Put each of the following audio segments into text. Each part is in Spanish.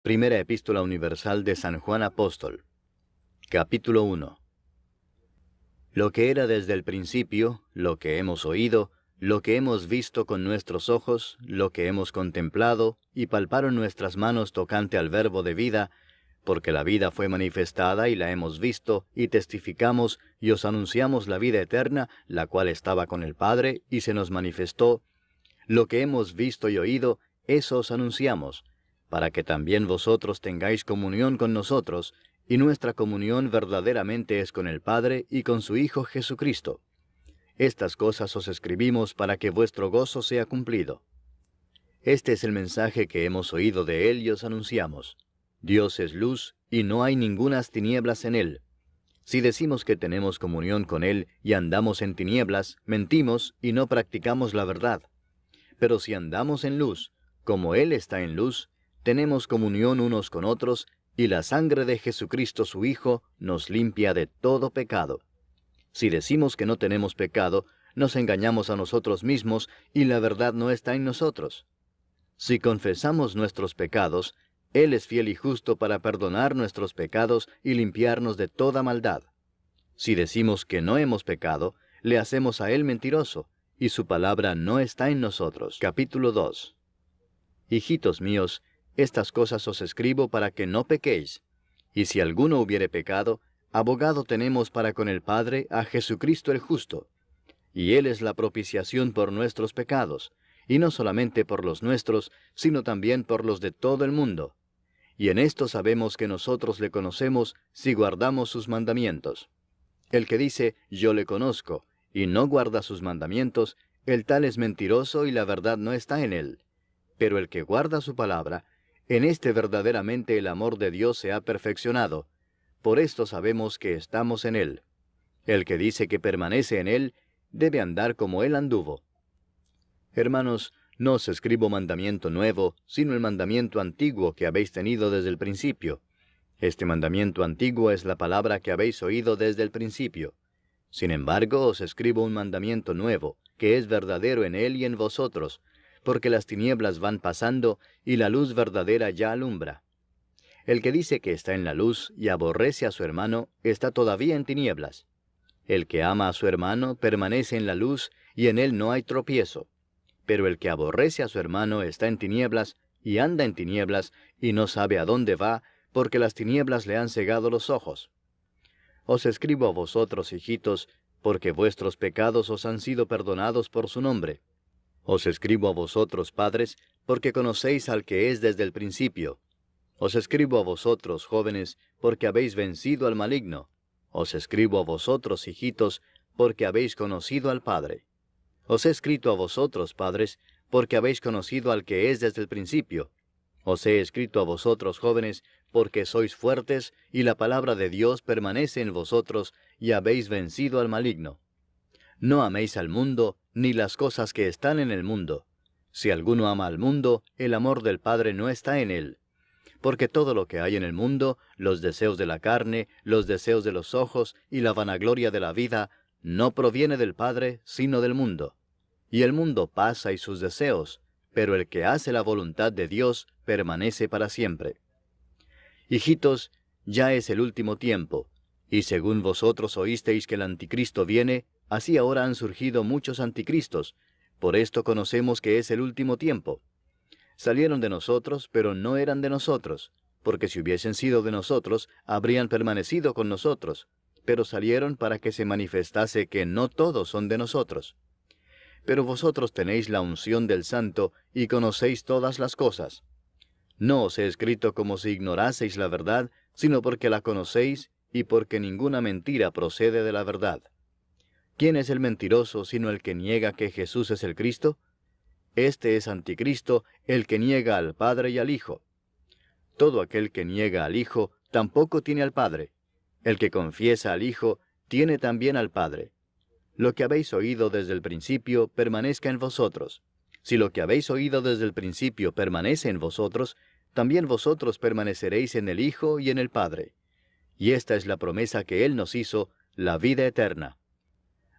Primera Epístola Universal de San Juan Apóstol. Capítulo 1. Lo que era desde el principio, lo que hemos oído, lo que hemos visto con nuestros ojos, lo que hemos contemplado, y palparon nuestras manos tocante al Verbo de vida, porque la vida fue manifestada y la hemos visto, y testificamos, y os anunciamos la vida eterna, la cual estaba con el Padre, y se nos manifestó. Lo que hemos visto y oído, eso os anunciamos, para que también vosotros tengáis comunión con nosotros, y nuestra comunión verdaderamente es con el Padre y con su Hijo Jesucristo. Estas cosas os escribimos para que vuestro gozo sea cumplido. Este es el mensaje que hemos oído de Él y os anunciamos. Dios es luz, y no hay ningunas tinieblas en Él. Si decimos que tenemos comunión con Él y andamos en tinieblas, mentimos y no practicamos la verdad. Pero si andamos en luz, como Él está en luz, tenemos comunión unos con otros, y la sangre de Jesucristo su Hijo nos limpia de todo pecado. Si decimos que no tenemos pecado, nos engañamos a nosotros mismos, y la verdad no está en nosotros. Si confesamos nuestros pecados, Él es fiel y justo para perdonar nuestros pecados y limpiarnos de toda maldad. Si decimos que no hemos pecado, le hacemos a Él mentiroso, y su palabra no está en nosotros. Capítulo 2. Hijitos míos, estas cosas os escribo para que no pequéis. Y si alguno hubiere pecado, abogado tenemos para con el Padre a Jesucristo el justo. Y Él es la propiciación por nuestros pecados, y no solamente por los nuestros, sino también por los de todo el mundo. Y en esto sabemos que nosotros le conocemos si guardamos sus mandamientos. El que dice, yo le conozco, y no guarda sus mandamientos, el tal es mentiroso y la verdad no está en él. Pero el que guarda su palabra, en este verdaderamente el amor de Dios se ha perfeccionado. Por esto sabemos que estamos en él. El que dice que permanece en él, debe andar como él anduvo. Hermanos, no os escribo mandamiento nuevo, sino el mandamiento antiguo que habéis tenido desde el principio. Este mandamiento antiguo es la palabra que habéis oído desde el principio. Sin embargo, os escribo un mandamiento nuevo, que es verdadero en él y en vosotros, porque las tinieblas van pasando, y la luz verdadera ya alumbra. El que dice que está en la luz y aborrece a su hermano, está todavía en tinieblas. El que ama a su hermano permanece en la luz, y en él no hay tropiezo. Pero el que aborrece a su hermano está en tinieblas, y anda en tinieblas, y no sabe a dónde va, porque las tinieblas le han cegado los ojos. Os escribo a vosotros, hijitos, porque vuestros pecados os han sido perdonados por su nombre. Os escribo a vosotros, padres, porque conocéis al que es desde el principio. Os escribo a vosotros, jóvenes, porque habéis vencido al maligno. Os escribo a vosotros, hijitos, porque habéis conocido al Padre. Os he escrito a vosotros, padres, porque habéis conocido al que es desde el principio. Os he escrito a vosotros, jóvenes, porque sois fuertes, y la palabra de Dios permanece en vosotros, y habéis vencido al maligno. No améis al mundo, ni las cosas que están en el mundo. Si alguno ama al mundo, el amor del Padre no está en él. Porque todo lo que hay en el mundo, los deseos de la carne, los deseos de los ojos y la vanagloria de la vida, no proviene del Padre, sino del mundo. Y el mundo pasa y sus deseos, pero el que hace la voluntad de Dios permanece para siempre. Hijitos, ya es el último tiempo, y según vosotros oísteis que el anticristo viene, así ahora han surgido muchos anticristos. Por esto conocemos que es el último tiempo. Salieron de nosotros, pero no eran de nosotros, porque si hubiesen sido de nosotros, habrían permanecido con nosotros, pero salieron para que se manifestase que no todos son de nosotros. Pero vosotros tenéis la unción del Santo y conocéis todas las cosas. No os he escrito como si ignoraseis la verdad, sino porque la conocéis y porque ninguna mentira procede de la verdad. ¿Quién es el mentiroso sino el que niega que Jesús es el Cristo? Este es anticristo, el que niega al Padre y al Hijo. Todo aquel que niega al Hijo tampoco tiene al Padre. El que confiesa al Hijo tiene también al Padre. Lo que habéis oído desde el principio permanezca en vosotros. Si lo que habéis oído desde el principio permanece en vosotros, también vosotros permaneceréis en el Hijo y en el Padre. Y esta es la promesa que Él nos hizo, la vida eterna.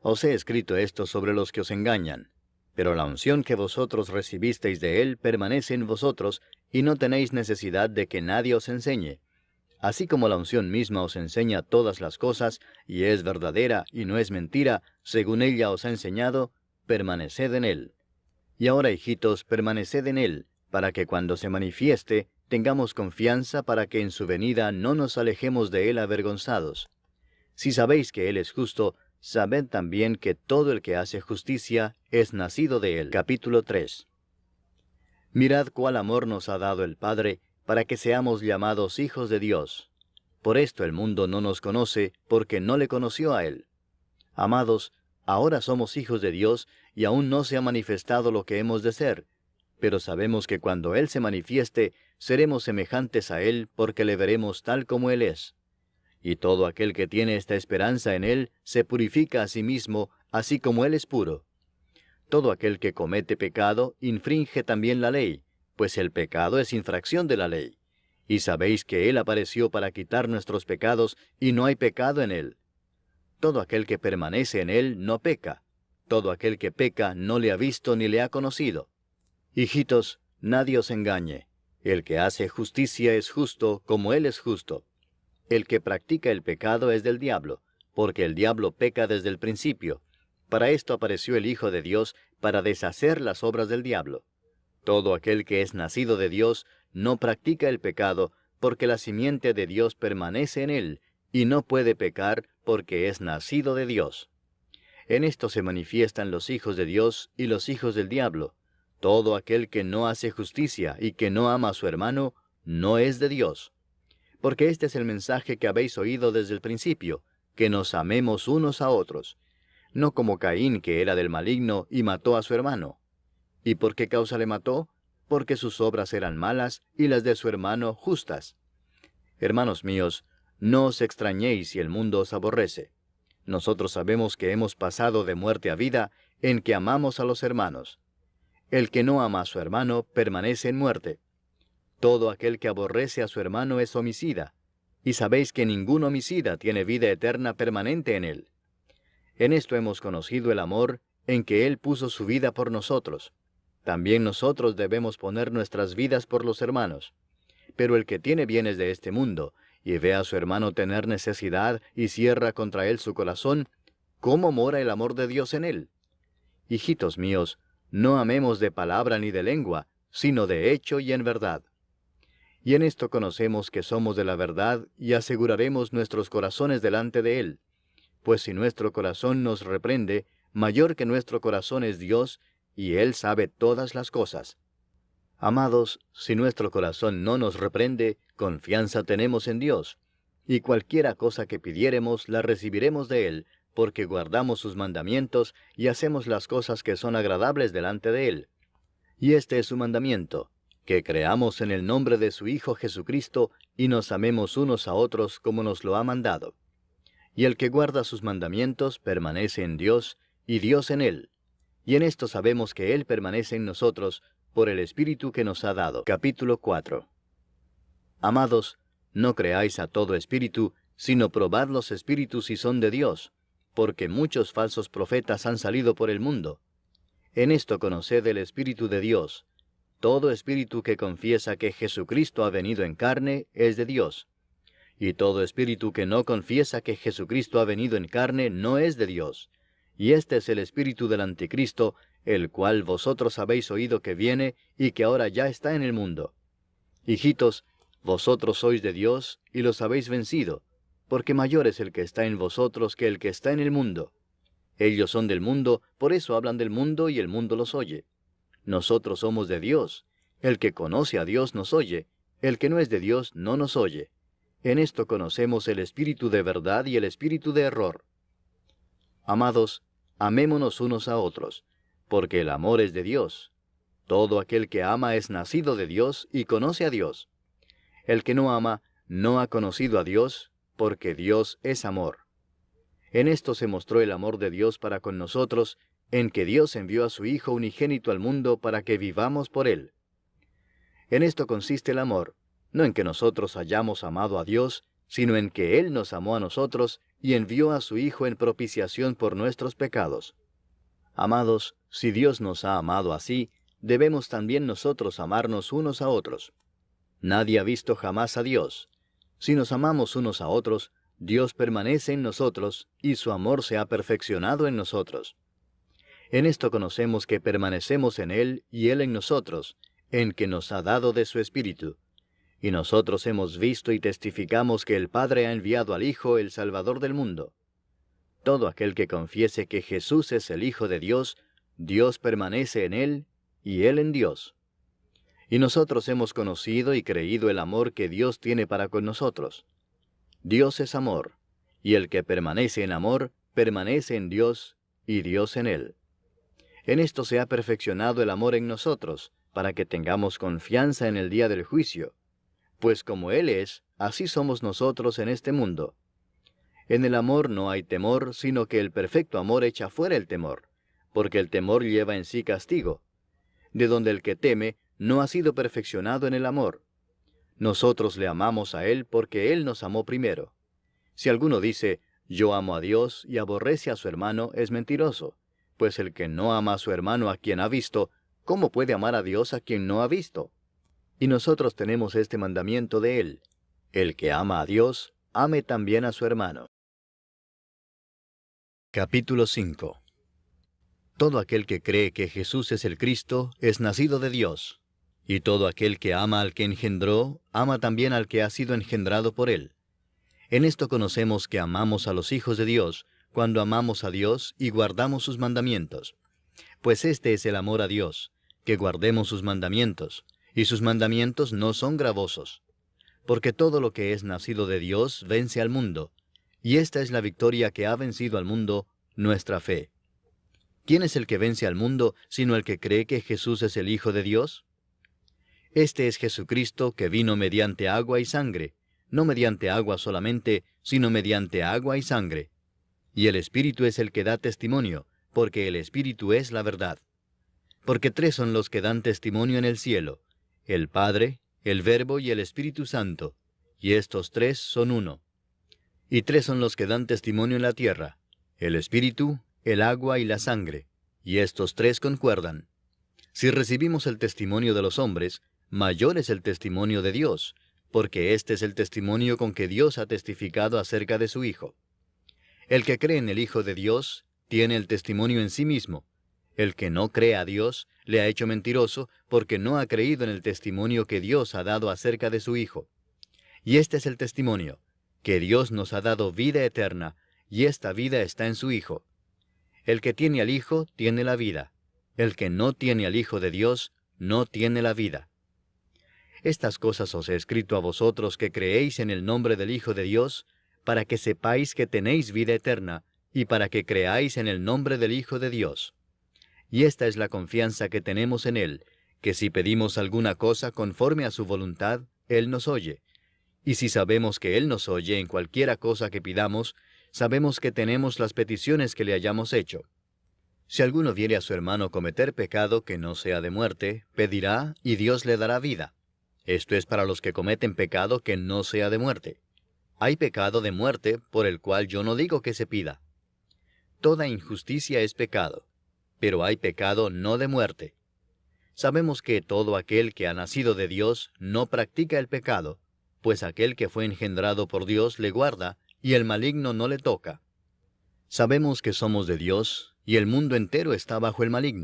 Os he escrito esto sobre los que os engañan. Pero la unción que vosotros recibisteis de Él permanece en vosotros, y no tenéis necesidad de que nadie os enseñe. Así como la unción misma os enseña todas las cosas, y es verdadera y no es mentira, según ella os ha enseñado, permaneced en Él. Y ahora, hijitos, permaneced en Él, para que cuando se manifieste, tengamos confianza para que en su venida no nos alejemos de Él avergonzados. Si sabéis que Él es justo, sabed también que todo el que hace justicia es nacido de Él. Capítulo 3. Mirad cuál amor nos ha dado el Padre, para que seamos llamados hijos de Dios. Por esto el mundo no nos conoce, porque no le conoció a Él. Amados, ahora somos hijos de Dios, y aún no se ha manifestado lo que hemos de ser. Pero sabemos que cuando Él se manifieste, seremos semejantes a Él, porque le veremos tal como Él es. Y todo aquel que tiene esta esperanza en Él, se purifica a sí mismo, así como Él es puro. Todo aquel que comete pecado, infringe también la ley, pues el pecado es infracción de la ley. Y sabéis que Él apareció para quitar nuestros pecados, y no hay pecado en Él. Todo aquel que permanece en Él no peca. Todo aquel que peca no le ha visto ni le ha conocido. Hijitos, nadie os engañe. El que hace justicia es justo, como Él es justo. El que practica el pecado es del diablo, porque el diablo peca desde el principio. Para esto apareció el Hijo de Dios, para deshacer las obras del diablo. Todo aquel que es nacido de Dios no practica el pecado, porque la simiente de Dios permanece en él, y no puede pecar porque es nacido de Dios. En esto se manifiestan los hijos de Dios y los hijos del diablo. Todo aquel que no hace justicia y que no ama a su hermano, no es de Dios. Porque este es el mensaje que habéis oído desde el principio, que nos amemos unos a otros. No como Caín, que era del maligno, y mató a su hermano. ¿Y por qué causa le mató? Porque sus obras eran malas, y las de su hermano justas. Hermanos míos, no os extrañéis si el mundo os aborrece. Nosotros sabemos que hemos pasado de muerte a vida, en que amamos a los hermanos. El que no ama a su hermano permanece en muerte. Todo aquel que aborrece a su hermano es homicida, y sabéis que ningún homicida tiene vida eterna permanente en él. En esto hemos conocido el amor, en que Él puso su vida por nosotros. También nosotros debemos poner nuestras vidas por los hermanos. Pero el que tiene bienes de este mundo, y ve a su hermano tener necesidad, y cierra contra él su corazón, ¿cómo mora el amor de Dios en él? Hijitos míos, no amemos de palabra ni de lengua, sino de hecho y en verdad. Y en esto conocemos que somos de la verdad, y aseguraremos nuestros corazones delante de Él. Pues si nuestro corazón nos reprende, mayor que nuestro corazón es Dios, y Él sabe todas las cosas. Amados, si nuestro corazón no nos reprende, confianza tenemos en Dios, y cualquiera cosa que pidiéremos la recibiremos de Él, porque guardamos sus mandamientos y hacemos las cosas que son agradables delante de Él. Y este es su mandamiento, que creamos en el nombre de su Hijo Jesucristo, y nos amemos unos a otros como nos lo ha mandado. Y el que guarda sus mandamientos permanece en Dios, y Dios en él. Y en esto sabemos que Él permanece en nosotros, por el Espíritu que nos ha dado. Capítulo 4. Amados, no creáis a todo espíritu, sino probad los espíritus si son de Dios, porque muchos falsos profetas han salido por el mundo. En esto conoced el Espíritu de Dios. Todo espíritu que confiesa que Jesucristo ha venido en carne es de Dios. Y todo espíritu que no confiesa que Jesucristo ha venido en carne no es de Dios. Y este es el espíritu del anticristo, el cual vosotros habéis oído que viene y que ahora ya está en el mundo. Hijitos, vosotros sois de Dios y los habéis vencido, porque mayor es el que está en vosotros que el que está en el mundo. Ellos son del mundo, por eso hablan del mundo y el mundo los oye. Nosotros somos de Dios. El que conoce a Dios nos oye, el que no es de Dios no nos oye. En esto conocemos el espíritu de verdad y el espíritu de error. Amados, amémonos unos a otros, porque el amor es de Dios. Todo aquel que ama es nacido de Dios y conoce a Dios. El que no ama no ha conocido a Dios, porque Dios es amor. En esto se mostró el amor de Dios para con nosotros, en que Dios envió a su Hijo unigénito al mundo para que vivamos por Él. En esto consiste el amor, no en que nosotros hayamos amado a Dios, sino en que Él nos amó a nosotros y envió a su Hijo en propiciación por nuestros pecados. Amados, si Dios nos ha amado así, debemos también nosotros amarnos unos a otros. Nadie ha visto jamás a Dios. Si nos amamos unos a otros, Dios permanece en nosotros, y su amor se ha perfeccionado en nosotros. En esto conocemos que permanecemos en Él y Él en nosotros, en que nos ha dado de su Espíritu. Y nosotros hemos visto y testificamos que el Padre ha enviado al Hijo, el Salvador del mundo. Todo aquel que confiese que Jesús es el Hijo de Dios, Dios permanece en Él, y Él en Dios. Y nosotros hemos conocido y creído el amor que Dios tiene para con nosotros. Dios es amor, y el que permanece en amor, permanece en Dios, y Dios en él. En esto se ha perfeccionado el amor en nosotros, para que tengamos confianza en el día del juicio. Pues como Él es, así somos nosotros en este mundo. En el amor no hay temor, sino que el perfecto amor echa fuera el temor, porque el temor lleva en sí castigo, de donde el que teme no ha sido perfeccionado en el amor. Nosotros le amamos a Él porque Él nos amó primero. Si alguno dice, yo amo a Dios y aborrece a su hermano, es mentiroso, pues el que no ama a su hermano a quien ha visto, ¿cómo puede amar a Dios a quien no ha visto? Y nosotros tenemos este mandamiento de Él: el que ama a Dios, ame también a su hermano. Capítulo 5. Todo aquel que cree que Jesús es el Cristo es nacido de Dios, y todo aquel que ama al que engendró, ama también al que ha sido engendrado por Él. En esto conocemos que amamos a los hijos de Dios, cuando amamos a Dios y guardamos sus mandamientos. Pues este es el amor a Dios, que guardemos sus mandamientos, y sus mandamientos no son gravosos. Porque todo lo que es nacido de Dios vence al mundo, y esta es la victoria que ha vencido al mundo, nuestra fe. ¿Quién es el que vence al mundo, sino el que cree que Jesús es el Hijo de Dios? Este es Jesucristo, que vino mediante agua y sangre, no mediante agua solamente, sino mediante agua y sangre. Y el Espíritu es el que da testimonio, porque el Espíritu es la verdad. Porque tres son los que dan testimonio en el cielo: el Padre, el Verbo y el Espíritu Santo, y estos tres son uno. Y tres son los que dan testimonio en la tierra: el Espíritu, el agua y la sangre, y estos tres concuerdan. Si recibimos el testimonio de los hombres, mayor es el testimonio de Dios, porque este es el testimonio con que Dios ha testificado acerca de su Hijo. El que cree en el Hijo de Dios tiene el testimonio en sí mismo. El que no cree a Dios le ha hecho mentiroso, porque no ha creído en el testimonio que Dios ha dado acerca de su Hijo. Y este es el testimonio, que Dios nos ha dado vida eterna, y esta vida está en su Hijo. El que tiene al Hijo tiene la vida. El que no tiene al Hijo de Dios no tiene la vida. Estas cosas os he escrito a vosotros que creéis en el nombre del Hijo de Dios, para que sepáis que tenéis vida eterna, y para que creáis en el nombre del Hijo de Dios. Y esta es la confianza que tenemos en Él, que si pedimos alguna cosa conforme a su voluntad, Él nos oye. Y si sabemos que Él nos oye en cualquiera cosa que pidamos, sabemos que tenemos las peticiones que le hayamos hecho. Si alguno viere a su hermano cometer pecado que no sea de muerte, pedirá, y Dios le dará vida. Esto es para los que cometen pecado que no sea de muerte. Hay pecado de muerte, por el cual yo no digo que se pida. Toda injusticia es pecado, pero hay pecado no de muerte. Sabemos que todo aquel que ha nacido de Dios no practica el pecado, pues aquel que fue engendrado por Dios le guarda, y el maligno no le toca. Sabemos que somos de Dios, y el mundo entero está bajo el maligno.